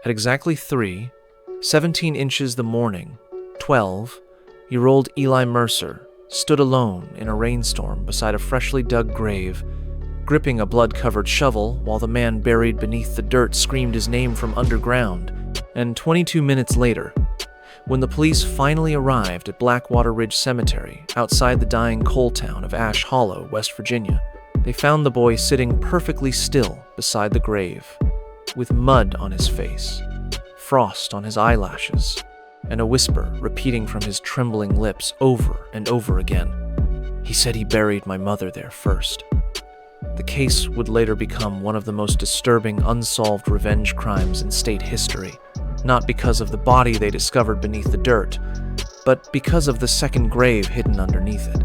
At exactly 3, 17 inches the morning, 12-year-old Eli Mercer stood alone in a rainstorm beside a freshly dug grave, gripping a blood-covered shovel while the man buried beneath the dirt screamed his name from underground. And 22 minutes later, when the police finally arrived at Blackwater Ridge Cemetery outside the dying coal town of Ash Hollow, West Virginia, they found the boy sitting perfectly still beside the grave, with mud on his face, frost on his eyelashes, and a whisper repeating from his trembling lips over and over again. He said he buried my mother there first. The case would later become one of the most disturbing unsolved revenge crimes in state history, not because of the body they discovered beneath the dirt, but because of the second grave hidden underneath it.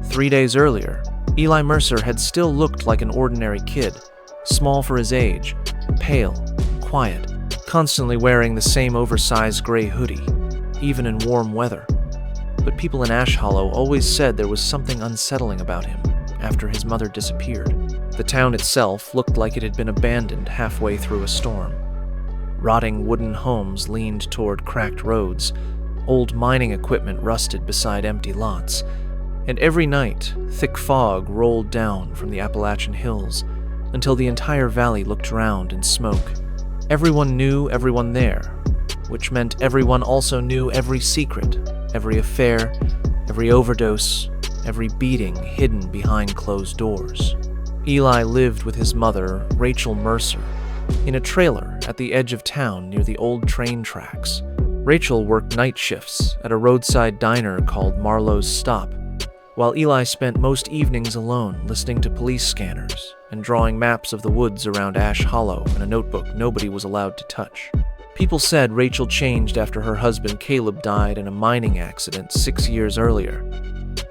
3 days earlier, Eli Mercer had still looked like an ordinary kid, small for his age, pale, quiet, constantly wearing the same oversized gray hoodie, even in warm weather. But people in Ash Hollow always said there was something unsettling about him after his mother disappeared. The town itself looked like it had been abandoned halfway through a storm. Rotting wooden homes leaned toward cracked roads, old mining equipment rusted beside empty lots, and every night, thick fog rolled down from the Appalachian hills until the entire valley looked drowned in smoke. Everyone knew everyone there, which meant everyone also knew every secret, every affair, every overdose, every beating hidden behind closed doors. Eli lived with his mother, Rachel Mercer, in a trailer at the edge of town near the old train tracks. Rachel worked night shifts at a roadside diner called Marlowe's Stop, while Eli spent most evenings alone listening to police scanners and drawing maps of the woods around Ash Hollow in a notebook nobody was allowed to touch. People said Rachel changed after her husband Caleb died in a mining accident 6 years earlier.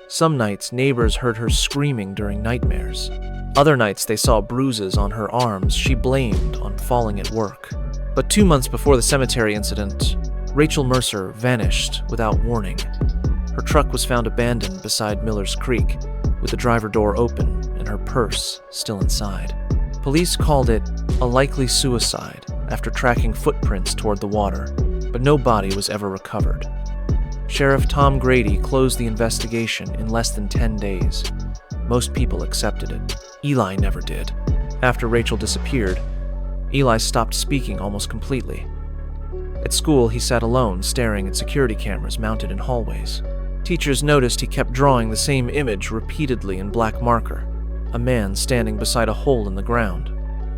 Some nights, neighbors heard her screaming during nightmares. Other nights, they saw bruises on her arms she blamed on falling at work. But 2 months before the cemetery incident, Rachel Mercer vanished without warning. Her truck was found abandoned beside Miller's Creek, with the driver door open and her purse still inside. Police called it a likely suicide after tracking footprints toward the water, but no body was ever recovered. Sheriff Tom Grady closed the investigation in less than 10 days. Most people accepted it. Eli never did. After Rachel disappeared, Eli stopped speaking almost completely. At school, he sat alone, staring at security cameras mounted in hallways. Teachers noticed he kept drawing the same image repeatedly in black marker, a man standing beside a hole in the ground.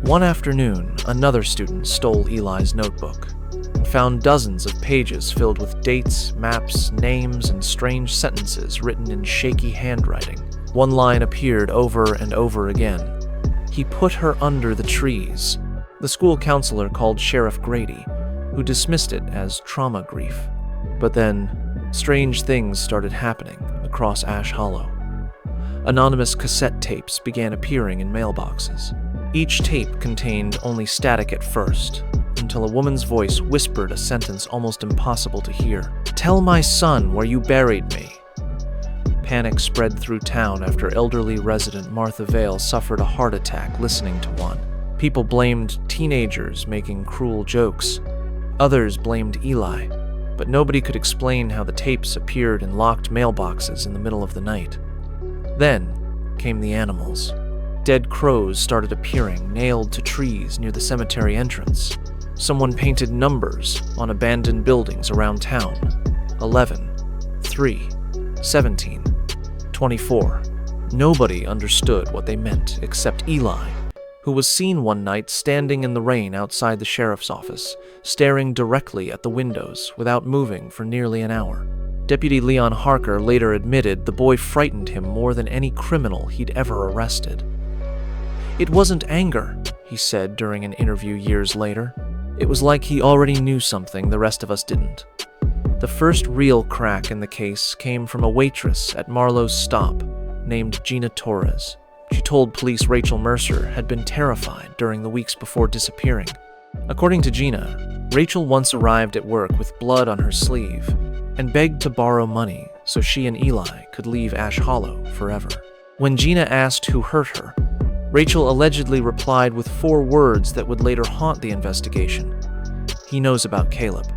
One afternoon, another student stole Eli's notebook and found dozens of pages filled with dates, maps, names, and strange sentences written in shaky handwriting. One line appeared over and over again. He put her under the trees. The school counselor called Sheriff Grady, who dismissed it as trauma grief. But then, strange things started happening across Ash Hollow. Anonymous cassette tapes began appearing in mailboxes. Each tape contained only static at first, until a woman's voice whispered a sentence almost impossible to hear. "Tell my son where you buried me." Panic spread through town after elderly resident Martha Vale suffered a heart attack listening to one. People blamed teenagers making cruel jokes. Others blamed Eli, but nobody could explain how the tapes appeared in locked mailboxes in the middle of the night. Then came the animals. Dead crows started appearing, nailed to trees near the cemetery entrance. Someone painted numbers on abandoned buildings around town. 11, 3, 17, 24. Nobody understood what they meant except Eli, who was seen one night standing in the rain outside the sheriff's office, staring directly at the windows without moving for nearly an hour. Deputy Leon Harker later admitted the boy frightened him more than any criminal he'd ever arrested. "It wasn't anger," he said during an interview years later. "It was like he already knew something the rest of us didn't." The first real crack in the case came from a waitress at Marlowe's Stop named Gina Torres. She told police Rachel Mercer had been terrified during the weeks before disappearing. According to Gina, Rachel once arrived at work with blood on her sleeve and begged to borrow money so she and Eli could leave Ash Hollow forever. When Gina asked who hurt her, Rachel allegedly replied with 4 words that would later haunt the investigation. he knows about Caleb.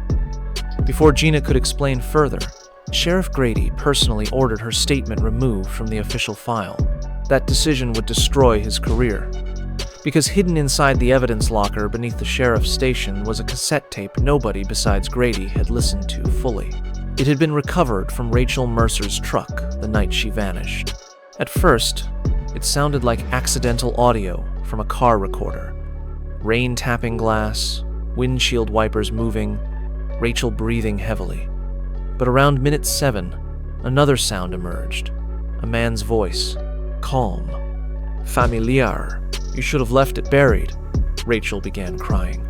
Before Gina could explain further, Sheriff Grady personally ordered her statement removed from the official file. That decision would destroy his career, because hidden inside the evidence locker beneath the sheriff's station was a cassette tape nobody besides Grady had listened to fully. It had been recovered from Rachel Mercer's truck the night she vanished. At first, it sounded like accidental audio from a car recorder. Rain tapping glass, windshield wipers moving, Rachel breathing heavily. But around minute 7, another sound emerged. A man's voice. Calm. Familiar. You should have left it buried. Rachel began crying.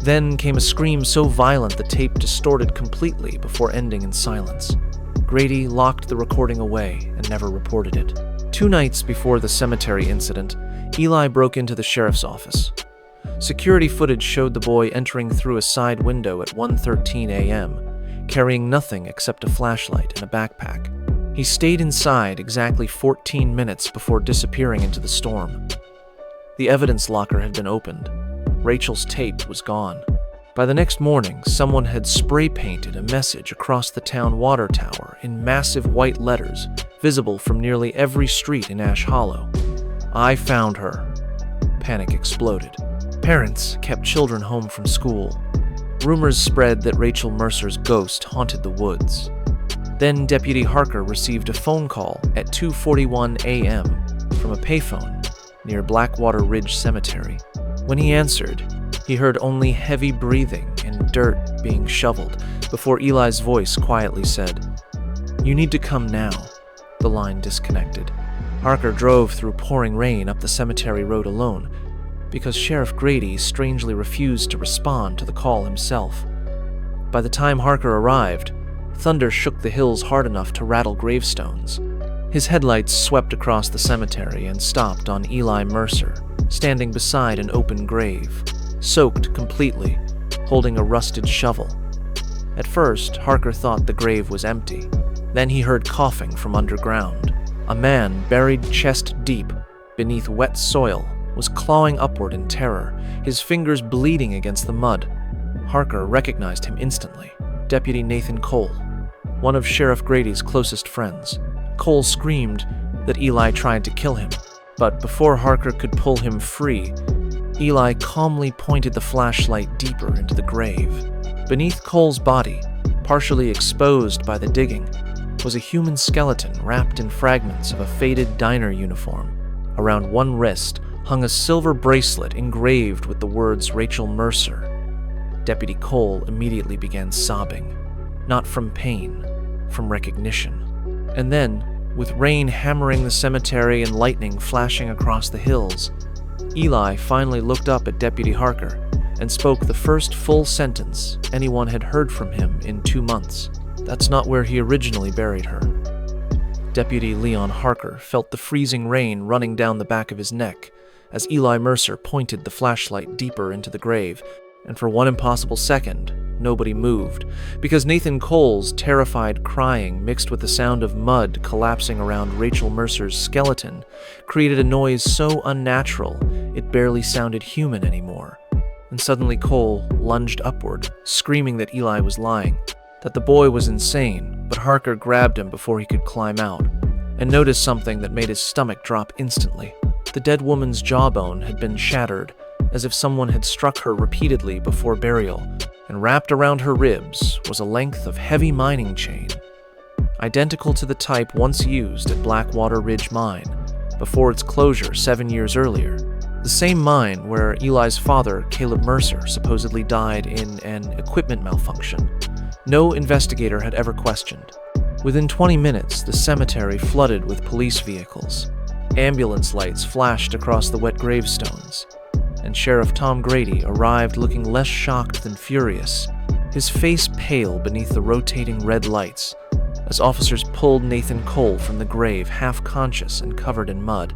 Then came a scream so violent the tape distorted completely before ending in silence. Grady locked the recording away and never reported it. 2 nights before the cemetery incident, Eli broke into the sheriff's office. Security footage showed the boy entering through a side window at 1:13 a.m., carrying nothing except a flashlight and a backpack. He stayed inside exactly 14 minutes before disappearing into the storm. The evidence locker had been opened. Rachel's tape was gone. By the next morning, someone had spray-painted a message across the town water tower in massive white letters, visible from nearly every street in Ash Hollow. I found her. Panic exploded. Parents kept children home from school. Rumors spread that Rachel Mercer's ghost haunted the woods. Then Deputy Harker received a phone call at 2:41 a.m. from a payphone near Blackwater Ridge Cemetery. When he answered, he heard only heavy breathing and dirt being shoveled before Eli's voice quietly said, "You need to come now." The line disconnected. Harker drove through pouring rain up the cemetery road alone because Sheriff Grady strangely refused to respond to the call himself. By the time Harker arrived, thunder shook the hills hard enough to rattle gravestones. His headlights swept across the cemetery and stopped on Eli Mercer, standing beside an open grave, soaked completely, holding a rusted shovel. At first, Harker thought the grave was empty. Then he heard coughing from underground. A man buried chest deep beneath wet soil was clawing upward in terror, his fingers bleeding against the mud. Harker recognized him instantly. Deputy Nathan Cole, one of Sheriff Grady's closest friends. Cole screamed that Eli tried to kill him, but before Harker could pull him free, Eli calmly pointed the flashlight deeper into the grave. Beneath Cole's body, partially exposed by the digging, was a human skeleton wrapped in fragments of a faded diner uniform. Around one wrist hung a silver bracelet engraved with the words Rachel Mercer. Deputy Cole immediately began sobbing, not from pain, from recognition. And then, with rain hammering the cemetery and lightning flashing across the hills, Eli finally looked up at Deputy Harker and spoke the first full sentence anyone had heard from him in 2 months. That's not where he originally buried her. Deputy Leon Harker felt the freezing rain running down the back of his neck as Eli Mercer pointed the flashlight deeper into the grave, and for one impossible second, nobody moved, because Nathan Cole's terrified crying mixed with the sound of mud collapsing around Rachel Mercer's skeleton created a noise so unnatural it barely sounded human anymore. And suddenly Cole lunged upward, screaming that Eli was lying, that the boy was insane, but Harker grabbed him before he could climb out, and noticed something that made his stomach drop instantly. The dead woman's jawbone had been shattered, as if someone had struck her repeatedly before burial, and wrapped around her ribs was a length of heavy mining chain, identical to the type once used at Blackwater Ridge Mine, before its closure 7 years earlier. The same mine where Eli's father, Caleb Mercer, supposedly died in an equipment malfunction. No investigator had ever questioned. Within 20 minutes, the cemetery flooded with police vehicles. Ambulance lights flashed across the wet gravestones, and Sheriff Tom Grady arrived looking less shocked than furious, his face pale beneath the rotating red lights, as officers pulled Nathan Cole from the grave half-conscious and covered in mud.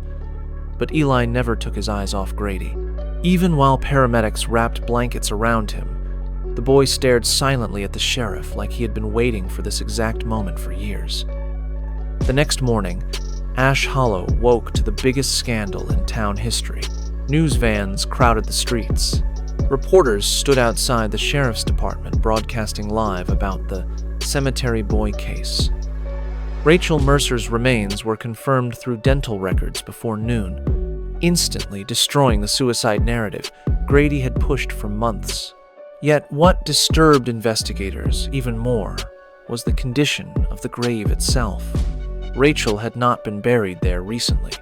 But Eli never took his eyes off Grady. Even while paramedics wrapped blankets around him, the boy stared silently at the sheriff like he had been waiting for this exact moment for years. The next morning, Ash Hollow woke to the biggest scandal in town history. News vans crowded the streets. Reporters stood outside the sheriff's department broadcasting live about the cemetery boy case. Rachel Mercer's remains were confirmed through dental records before noon, instantly destroying the suicide narrative Grady had pushed for months. Yet what disturbed investigators even more was the condition of the grave itself. Rachel had not been buried there recently.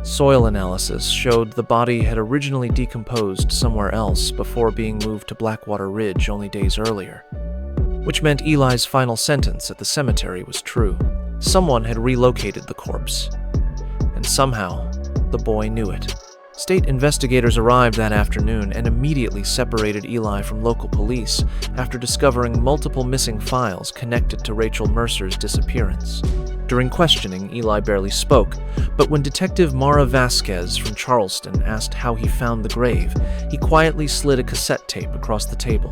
Soil analysis showed the body had originally decomposed somewhere else before being moved to Blackwater Ridge only days earlier, which meant Eli's final sentence at the cemetery was true. Someone had relocated the corpse, and somehow the boy knew it. State investigators arrived that afternoon and immediately separated Eli from local police after discovering multiple missing files connected to Rachel Mercer's disappearance. During questioning, Eli barely spoke, but when Detective Mara Vasquez from Charleston asked how he found the grave, he quietly slid a cassette tape across the table.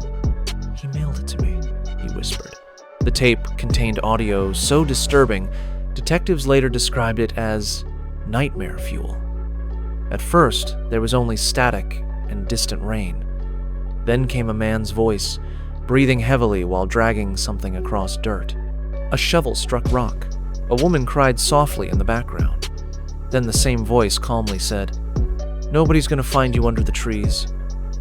"He mailed it to me," he whispered. The tape contained audio so disturbing, detectives later described it as nightmare fuel. At first, there was only static and distant rain. Then came a man's voice, breathing heavily while dragging something across dirt. A shovel struck rock. A woman cried softly in the background. Then the same voice calmly said, "Nobody's going to find you under the trees."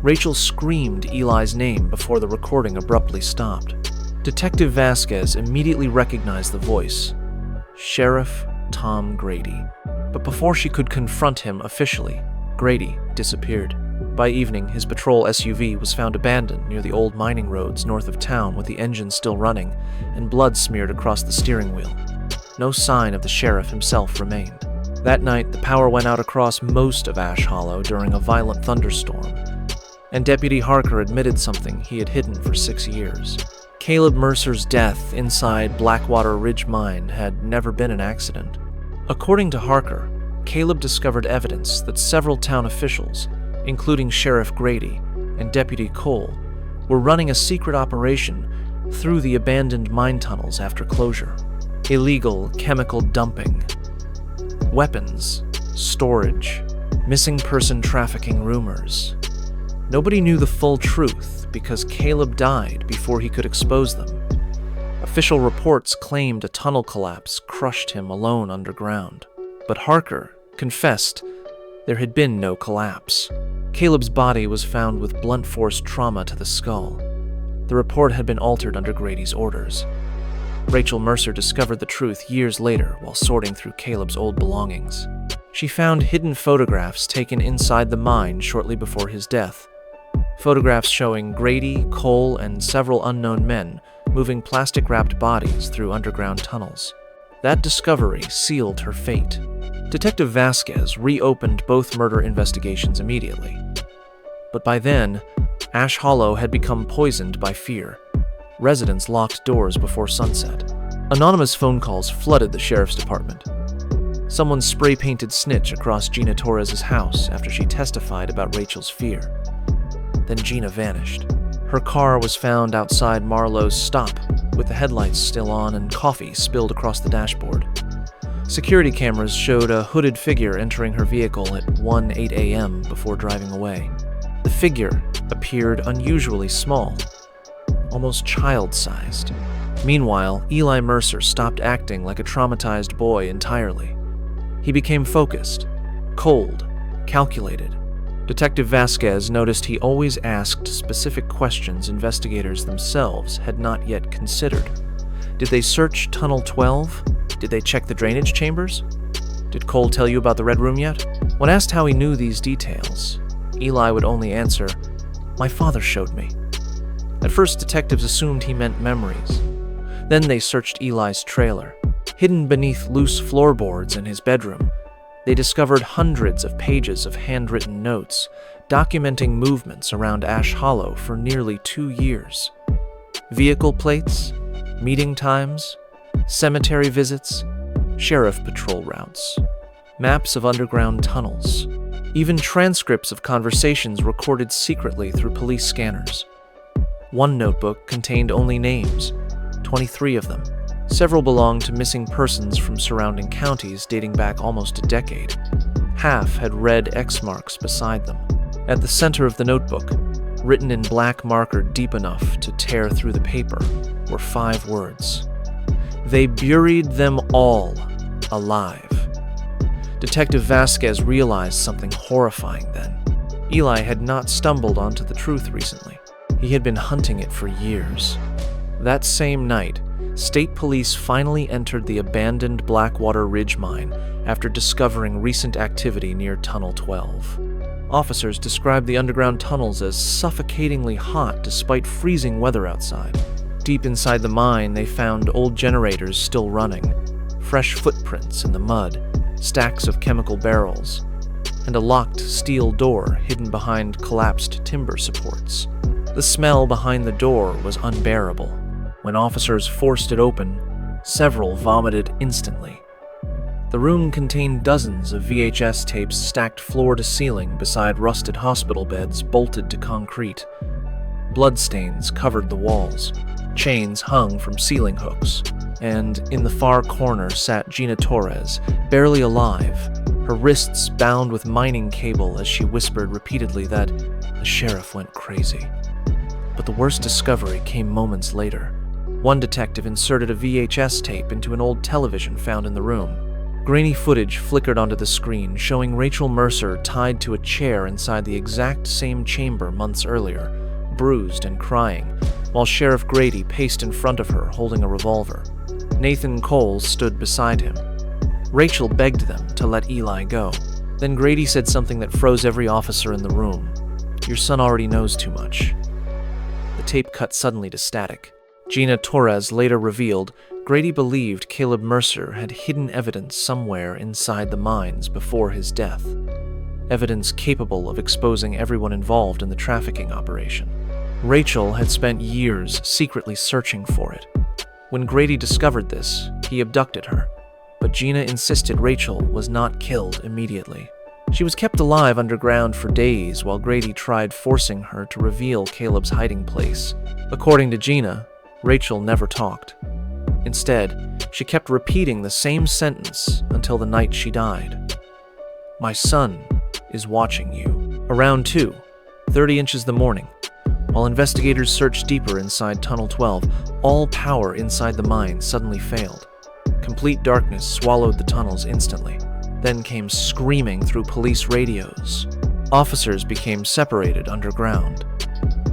Rachel screamed Eli's name before the recording abruptly stopped. Detective Vasquez immediately recognized the voice. Sheriff Tom Grady. But before she could confront him officially, Grady disappeared. By evening, his patrol SUV was found abandoned near the old mining roads north of town with the engine still running and blood smeared across the steering wheel. No sign of the sheriff himself remained. That night, the power went out across most of Ash Hollow during a violent thunderstorm, and Deputy Harker admitted something he had hidden for 6 years. Caleb Mercer's death inside Blackwater Ridge Mine had never been an accident. According to Harker, Caleb discovered evidence that several town officials, including Sheriff Grady and Deputy Cole, were running a secret operation through the abandoned mine tunnels after closure. Illegal chemical dumping, weapons, storage, missing person trafficking rumors. Nobody knew the full truth because Caleb died before he could expose them. Official reports claimed a tunnel collapse crushed him alone underground, but Harker confessed there had been no collapse. Caleb's body was found with blunt force trauma to the skull. The report had been altered under Grady's orders. Rachel Mercer discovered the truth years later while sorting through Caleb's old belongings. She found hidden photographs taken inside the mine shortly before his death. Photographs showing Grady, Cole, and several unknown men moving plastic-wrapped bodies through underground tunnels. That discovery sealed her fate. Detective Vasquez reopened both murder investigations immediately. But by then, Ash Hollow had become poisoned by fear. Residents locked doors before sunset. Anonymous phone calls flooded the sheriff's department. Someone spray-painted snitch across Gina Torres's house after she testified about Rachel's fear. Then Gina vanished. Her car was found outside Marlowe's stop, with the headlights still on and coffee spilled across the dashboard. Security cameras showed a hooded figure entering her vehicle at 1:08 a.m. before driving away. The figure appeared unusually small, almost child-sized. Meanwhile, Eli Mercer stopped acting like a traumatized boy entirely. He became focused, cold, calculated. Detective Vasquez noticed he always asked specific questions investigators themselves had not yet considered. Did they search Tunnel 12? Did they check the drainage chambers? Did Cole tell you about the Red Room yet? When asked how he knew these details, Eli would only answer, "My father showed me." At first, detectives assumed he meant memories. Then they searched Eli's trailer. Hidden beneath loose floorboards in his bedroom, they discovered hundreds of pages of handwritten notes documenting movements around Ash Hollow for nearly 2 years. Vehicle plates, meeting times, cemetery visits, sheriff patrol routes, maps of underground tunnels, even transcripts of conversations recorded secretly through police scanners. One notebook contained only names, 23 of them. Several belonged to missing persons from surrounding counties dating back almost a decade. Half had red X marks beside them. At the center of the notebook, Written in black marker deep enough to tear through the paper were 5 words. They buried them all alive. Detective Vasquez realized something horrifying then. Eli had not stumbled onto the truth recently. He had been hunting it for years. That same night, state police finally entered the abandoned Blackwater Ridge mine after discovering recent activity near Tunnel 12. Officers described the underground tunnels as suffocatingly hot despite freezing weather outside. Deep inside the mine, they found old generators still running, fresh footprints in the mud, stacks of chemical barrels, and a locked steel door hidden behind collapsed timber supports. The smell behind the door was unbearable. When officers forced it open, several vomited instantly. The room contained dozens of VHS tapes stacked floor to ceiling beside rusted hospital beds bolted to concrete. Bloodstains covered the walls. Chains hung from ceiling hooks. And in the far corner sat Gina Torres, barely alive, her wrists bound with mining cable as she whispered repeatedly that the sheriff went crazy. But the worst discovery came moments later. One detective inserted a VHS tape into an old television found in the room. Grainy footage flickered onto the screen, showing Rachel Mercer tied to a chair inside the exact same chamber months earlier, bruised and crying, while Sheriff Grady paced in front of her holding a revolver. Nathan Cole stood beside him. Rachel begged them to let Eli go. Then Grady said something that froze every officer in the room. "Your son already knows too much." The tape cut suddenly to static. Gina Torres later revealed Grady believed Caleb Mercer had hidden evidence somewhere inside the mines before his death. Evidence capable of exposing everyone involved in the trafficking operation. Rachel had spent years secretly searching for it. When Grady discovered this, he abducted her, but Gina insisted Rachel was not killed immediately. She was kept alive underground for days while Grady tried forcing her to reveal Caleb's hiding place. According to Gina, Rachel never talked. Instead, she kept repeating the same sentence until the night she died. "My son is watching you." Around 2:30 inches the morning, while investigators searched deeper inside Tunnel 12, all power inside the mine suddenly failed. Complete darkness swallowed the tunnels instantly, then came screaming through police radios. Officers became separated underground.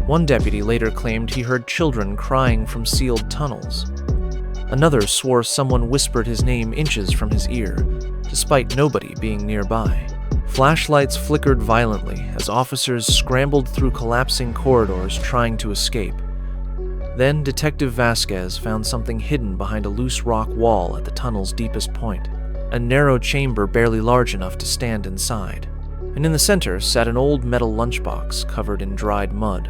One deputy later claimed he heard children crying from sealed tunnels. Another swore someone whispered his name inches from his ear, despite nobody being nearby. Flashlights flickered violently as officers scrambled through collapsing corridors trying to escape. Then Detective Vasquez found something hidden behind a loose rock wall at the tunnel's deepest point, a narrow chamber barely large enough to stand inside. And in the center sat an old metal lunchbox covered in dried mud.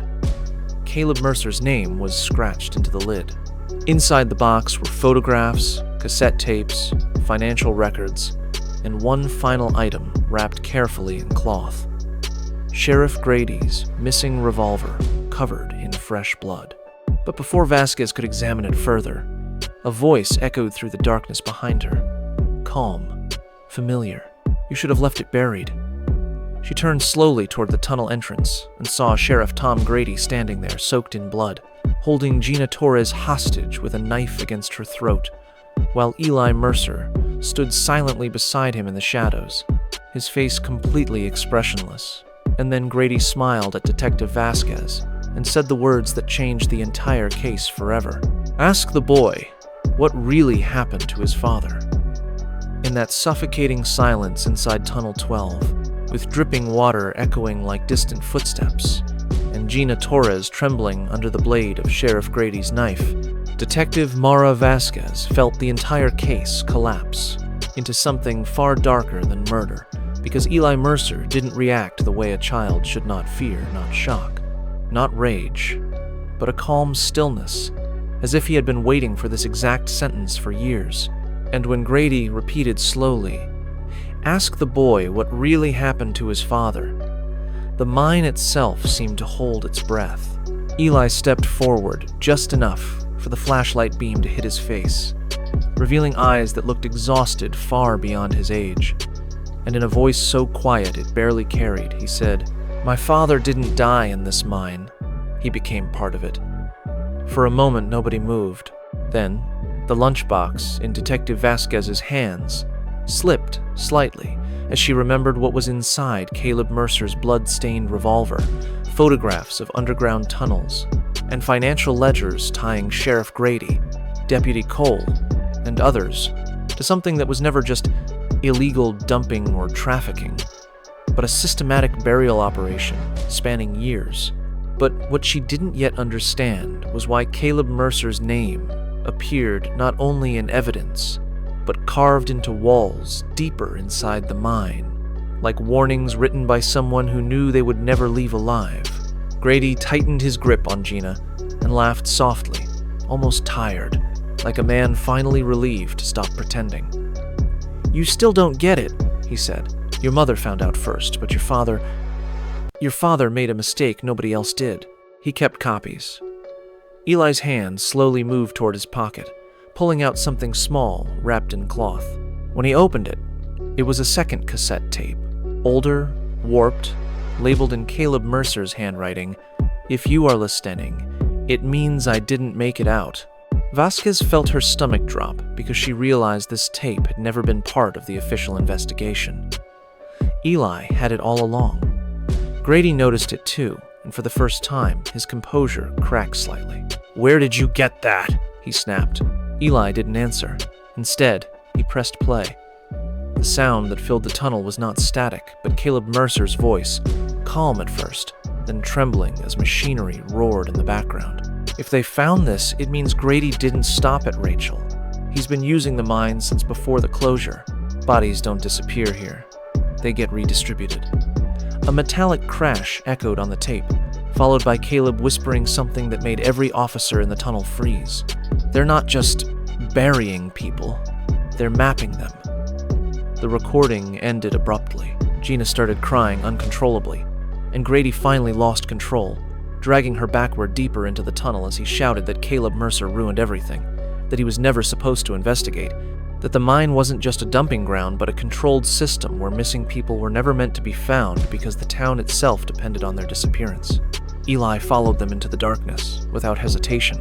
Caleb Mercer's name was scratched into the lid. Inside the box were photographs, cassette tapes, financial records, and one final item wrapped carefully in cloth. Sheriff Grady's missing revolver covered in fresh blood. But before Vasquez could examine it further, a voice echoed through the darkness behind her. Calm, familiar. You should have left it buried. She turned slowly toward the tunnel entrance and saw Sheriff Tom Grady standing there, soaked in blood, holding Gina Torres hostage with a knife against her throat, while Eli Mercer stood silently beside him in the shadows, his face completely expressionless. And then Grady smiled at Detective Vasquez and said the words that changed the entire case forever. "Ask the boy what really happened to his father." In that suffocating silence inside Tunnel 12, with dripping water echoing like distant footsteps, and Gina Torres trembling under the blade of Sheriff Grady's knife, Detective Mara Vasquez felt the entire case collapse into something far darker than murder, because Eli Mercer didn't react the way a child should not fear, not shock, not rage, but a calm stillness, as if he had been waiting for this exact sentence for years. And when Grady repeated slowly, "Ask the boy what really happened to his father," the mine itself seemed to hold its breath. Eli stepped forward just enough for the flashlight beam to hit his face, revealing eyes that looked exhausted far beyond his age. And in a voice so quiet it barely carried, he said, My father didn't die in this mine. He became part of it. For a moment, nobody moved. Then, the lunchbox in Detective Vasquez's hands slipped slightly as she remembered what was inside Caleb Mercer's blood-stained revolver, photographs of underground tunnels, and financial ledgers tying Sheriff Grady, Deputy Cole, and others to something that was never just illegal dumping or trafficking, but a systematic burial operation spanning years. But what she didn't yet understand was why Caleb Mercer's name appeared not only in evidence, but carved into walls deeper inside the mine, like warnings written by someone who knew they would never leave alive. Grady tightened his grip on Gina and laughed softly, almost tired, like a man finally relieved to stop pretending. "You still don't get it," he said. "Your mother found out first, but your father made a mistake nobody else did. He kept copies." Eli's hand slowly moved toward his pocket, pulling out something small wrapped in cloth. When he opened it, it was a second cassette tape, older, warped, labeled in Caleb Mercer's handwriting, "If you are listening, it means I didn't make it out." Vasquez felt her stomach drop because she realized this tape had never been part of the official investigation. Eli had it all along. Grady noticed it too, and for the first time, his composure cracked slightly. "Where did you get that?" he snapped. Eli didn't answer. Instead, he pressed play. The sound that filled the tunnel was not static, but Caleb Mercer's voice, calm at first, then trembling as machinery roared in the background. If they found this, it means Grady didn't stop at Rachel. He's been using the mine since before the closure. Bodies don't disappear here. They get redistributed. A metallic crash echoed on the tape, followed by Caleb whispering something that made every officer in the tunnel freeze. "They're not just burying people, they're mapping them." The recording ended abruptly. Gina started crying uncontrollably, and Grady finally lost control, dragging her backward deeper into the tunnel as he shouted that Caleb Mercer ruined everything, that he was never supposed to investigate, that the mine wasn't just a dumping ground but a controlled system where missing people were never meant to be found because the town itself depended on their disappearance. Eli followed them into the darkness, without hesitation.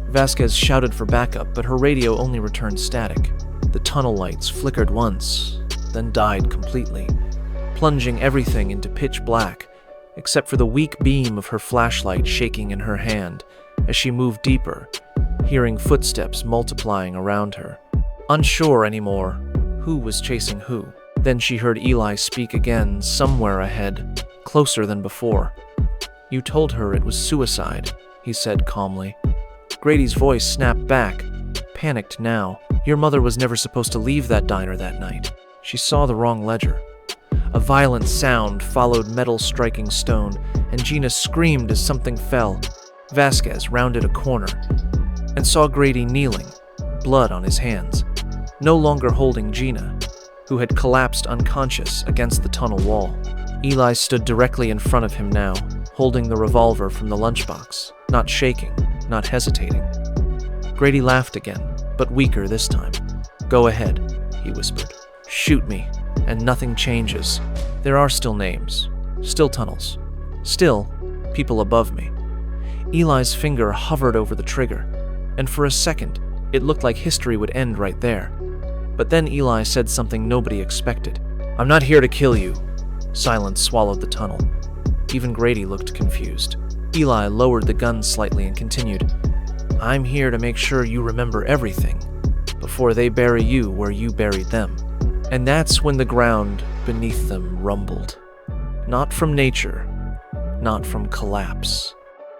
Vasquez shouted for backup, but her radio only returned static. The tunnel lights flickered once, then died completely, plunging everything into pitch black, except for the weak beam of her flashlight shaking in her hand as she moved deeper, hearing footsteps multiplying around her. Unsure anymore who was chasing who. Then she heard Eli speak again, somewhere ahead, closer than before. "You told her it was suicide," he said calmly. Grady's voice snapped back, panicked now. "Your mother was never supposed to leave that diner that night. She saw the wrong ledger." A violent sound followed metal striking stone, and Gina screamed as something fell. Vasquez rounded a corner and saw Grady kneeling, blood on his hands, no longer holding Gina, who had collapsed unconscious against the tunnel wall. Eli stood directly in front of him now, holding the revolver from the lunchbox, not shaking, not hesitating. Grady laughed again, but weaker this time. "Go ahead," he whispered. "Shoot me, and nothing changes. There are still names, still tunnels, still people above me." Eli's finger hovered over the trigger, and for a second, it looked like history would end right there. But then Eli said something nobody expected. "I'm not here to kill you." Silence swallowed the tunnel. Even Grady looked confused. Eli lowered the gun slightly and continued, "I'm here to make sure you remember everything before they bury you where you buried them." And that's when the ground beneath them rumbled. Not from nature, not from collapse,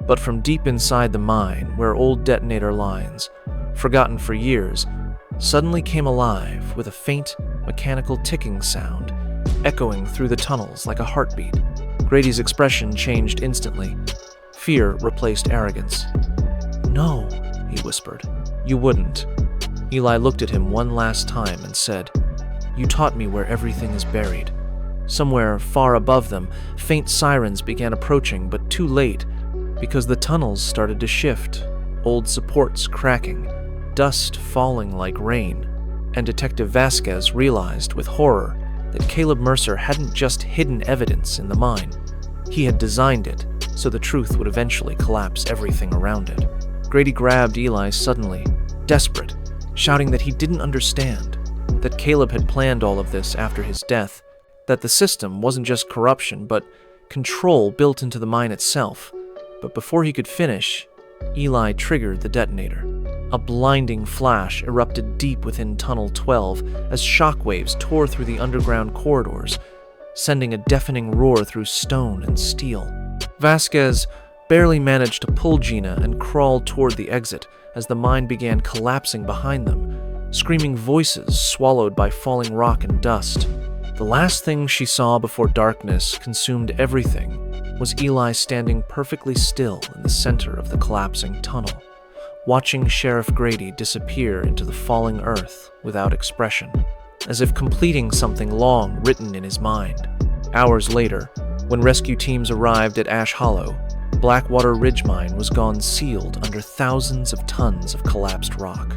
but from deep inside the mine where old detonator lines, forgotten for years, suddenly came alive with a faint, mechanical ticking sound, echoing through the tunnels like a heartbeat. Grady's expression changed instantly. Fear replaced arrogance. "No," he whispered. "You wouldn't." Eli looked at him one last time and said, "You taught me where everything is buried." Somewhere far above them, faint sirens began approaching, but too late, because the tunnels started to shift, old supports cracking, dust falling like rain, and Detective Vasquez realized with horror that Caleb Mercer hadn't just hidden evidence in the mine. He had designed it, so the truth would eventually collapse everything around it. Grady grabbed Eli suddenly, desperate, shouting that he didn't understand, that Caleb had planned all of this after his death, that the system wasn't just corruption, but control built into the mine itself. But before he could finish, Eli triggered the detonator. A blinding flash erupted deep within Tunnel 12 as shockwaves tore through the underground corridors, sending a deafening roar through stone and steel. Vasquez barely managed to pull Gina and crawl toward the exit as the mine began collapsing behind them, screaming voices swallowed by falling rock and dust. The last thing she saw before darkness consumed everything was Eli standing perfectly still in the center of the collapsing tunnel, watching Sheriff Grady disappear into the falling earth without expression, as if completing something long written in his mind. Hours later, when rescue teams arrived at Ash Hollow, Blackwater Ridge Mine was gone sealed under thousands of tons of collapsed rock.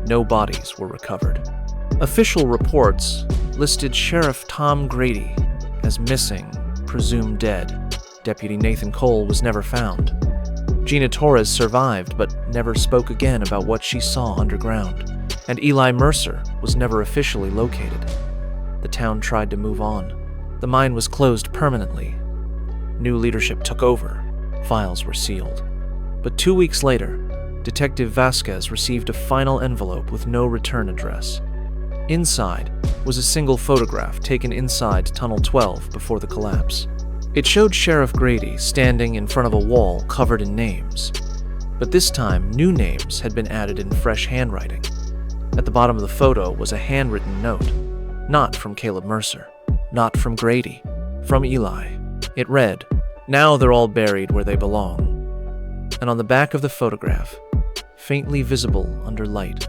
No bodies were recovered. Official reports listed Sheriff Tom Grady as missing, presumed dead. Deputy Nathan Cole was never found. Gina Torres survived but never spoke again about what she saw underground, and Eli Mercer was never officially located. The town tried to move on. The mine was closed permanently. New leadership took over. Files were sealed. But 2 weeks later, Detective Vasquez received a final envelope with no return address. Inside was a single photograph taken inside Tunnel 12 before the collapse. It showed Sheriff Grady standing in front of a wall covered in names. But this time, new names had been added in fresh handwriting. At the bottom of the photo was a handwritten note. Not from Caleb Mercer. Not from Grady. From Eli. It read, "Now they're all buried where they belong." And on the back of the photograph, faintly visible under light,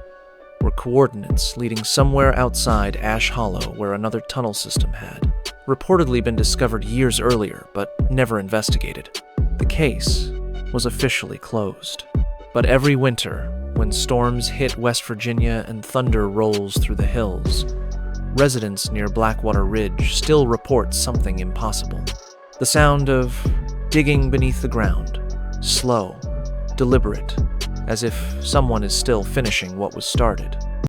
were coordinates leading somewhere outside Ash Hollow where another tunnel system had reportedly been discovered years earlier, but never investigated. The case was officially closed. But every winter, when storms hit West Virginia and thunder rolls through the hills, residents near Blackwater Ridge still report something impossible. The sound of digging beneath the ground, slow, deliberate, as if someone is still finishing what was started.